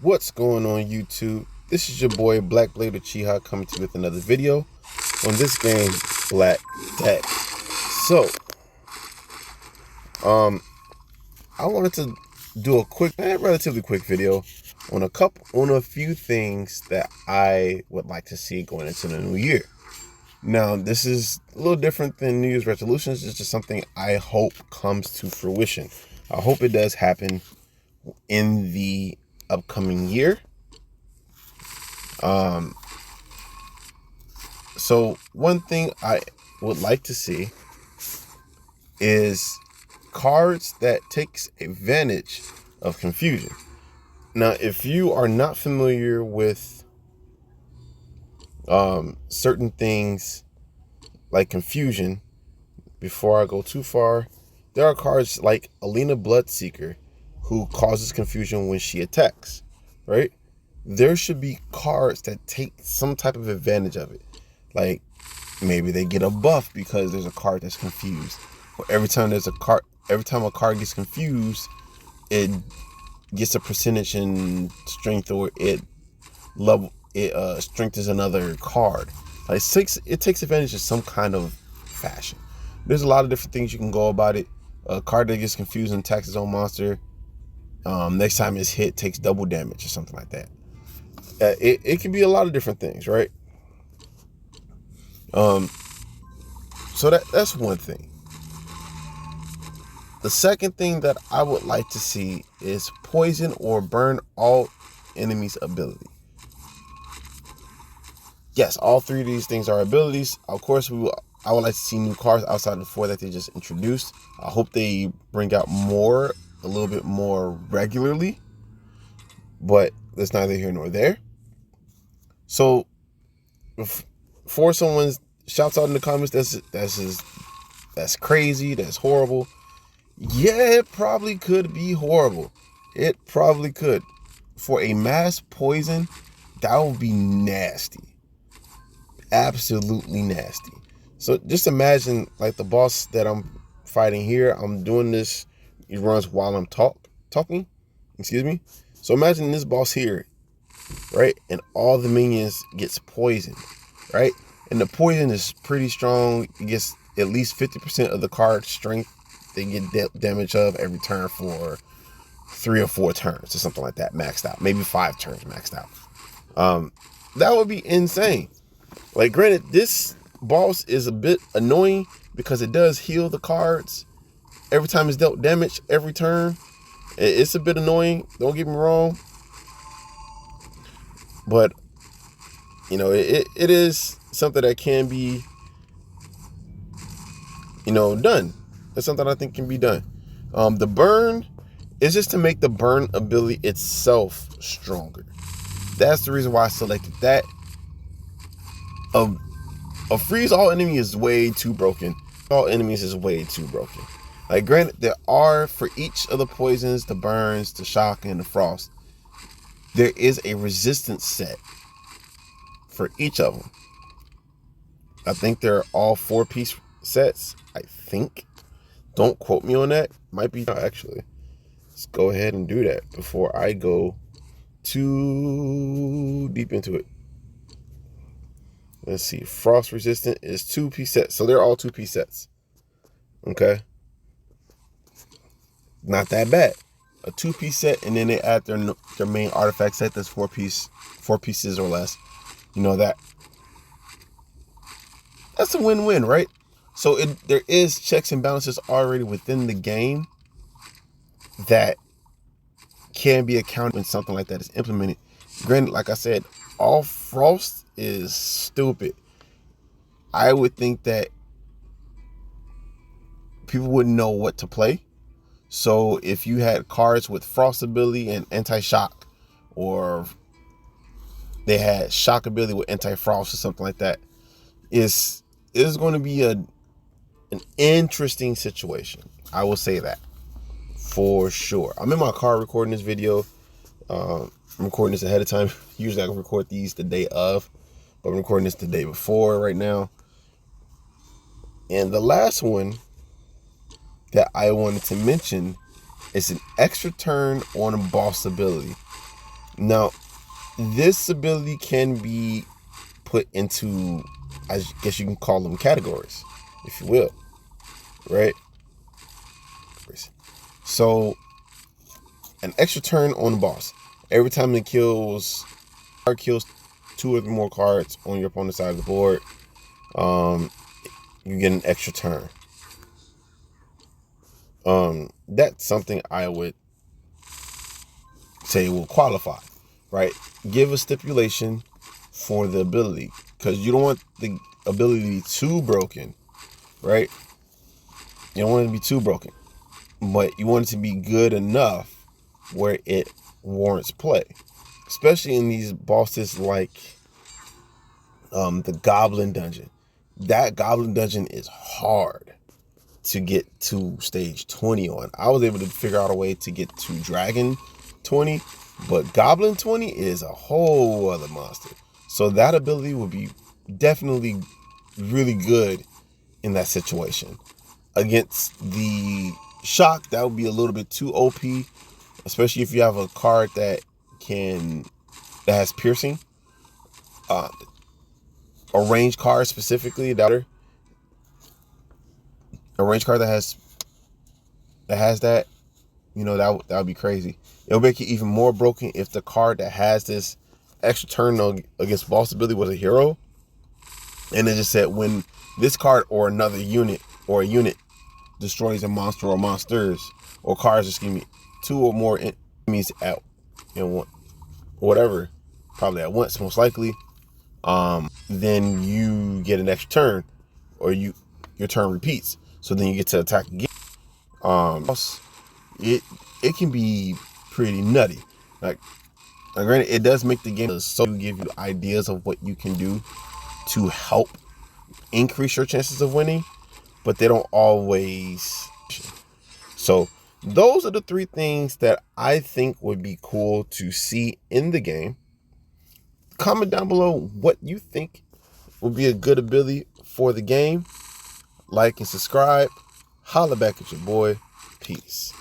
What's going on YouTube? This is your boy Black Blade Uchiha coming to you with another video on this game, Black Deck. So, I wanted to do a relatively quick video on a few things that I would like to see going into the new year. Now, this is a little different than New Year's resolutions. It's just something I hope comes to fruition. I hope it does happen in the upcoming year. So one thing I would like to see is cards that takes advantage of confusion. Now, if you are not familiar with certain things like confusion, before I go too far, there are cards like Alina Bloodseeker who causes confusion when she attacks, right? There should be cards that take some type of advantage of it. Like maybe they get a buff because there's a card that's confused. Or every time a card gets confused, it gets a percentage in strength, or it strengthens another card. Like it takes advantage of some kind of fashion. There's a lot of different things you can go about it. A card that gets confused and attacks its own monster, next time it's hit takes double damage or something like that. It can be a lot of different things, right? So that's one thing. The second thing that I would like to see is poison or burn all enemies' ability. Yes, all three of these things are abilities. Of course, I would like to see new cards outside of the four that they just introduced. I hope they bring out a little bit more regularly, but that's neither here nor there. So, before someone shouts out in the comments, that's crazy, that's horrible. Yeah, it probably could be horrible. It probably could. For a mass poison, that would be nasty. Absolutely nasty. So just imagine, like, the boss that I'm fighting here. I'm doing this. He runs while I'm talking. Excuse me. So imagine this boss here, right? And all the minions gets poisoned, right? And the poison is pretty strong. It gets at least 50% of the card strength. They get damage of every turn for 3 or 4 turns or something like that, maxed out. Maybe 5 turns maxed out. That would be insane. Like, granted, this boss is a bit annoying because it does heal the cards every time it's dealt damage every turn. It's a bit annoying, don't get me wrong. But, you know, it is something that can be, done. It's something I think can be done. The burn is just to make the burn ability itself stronger. That's the reason why I selected that. A freeze all enemy is way too broken. All enemies is way too broken. Like, granted, there are, for each of the poisons, the burns, the shock, and the frost, there is a resistance set for each of them. I think they're all 4-piece sets. I think. Don't quote me on that. Might be actually. Let's go ahead and do that before I go too deep into it. Let's see. Frost resistant is 2-piece sets. So they're all 2-piece sets. Okay. Not that bad. A 2-piece set, and then they add their main artifact set that's 4 pieces or less. You know that. That's a win-win, right? So there is checks and balances already within the game that can be accounted when something like that is implemented. Granted, like I said, all frost is stupid. I would think that people wouldn't know what to play. So if you had cards with frost ability and anti-shock, or they had shock ability with anti-frost or something like that, is going to be an interesting situation. I will say that for sure. I'm in my car recording this video. I'm recording this ahead of time. Usually I can record these the day of, but I'm recording this the day before right now. And the last one that I wanted to mention is an extra turn on a boss ability. Now, this ability can be put into, I guess you can call them categories, if you will, right? So, an extra turn on the boss. Every time it kills 2 or 3 more cards on your opponent's side of the board, you get an extra turn. That's something I would say will qualify, right? Give a stipulation for the ability, because you don't want the ability to be too broken, right? You don't want it to be too broken, but you want it to be good enough where it warrants play, especially in these bosses like the Goblin Dungeon. That Goblin Dungeon is hard to get to stage 20 on. I was able to figure out a way to get to Dragon 20, but Goblin 20 is a whole other monster. So that ability would be definitely really good in that situation. Against the Shock, that would be a little bit too OP, especially if you have a card that has piercing. A range card specifically, a range card that has that, that would be crazy. It'll make it even more broken if the card that has this extra turn against boss ability was a hero, and it just said when this card or another unit or a unit destroys a monster or monsters or cards, excuse me, 2 or more enemies at whatever, probably at once, most likely, then you get an extra turn, or your turn repeats. So then you get to attack again. It can be pretty nutty. Like, granted, it does make the game so give you ideas of what you can do to help increase your chances of winning, but they don't always. So those are the 3 things that I think would be cool to see in the game. Comment down below what you think would be a good ability for the game. Like and subscribe. Holla back at your boy. Peace.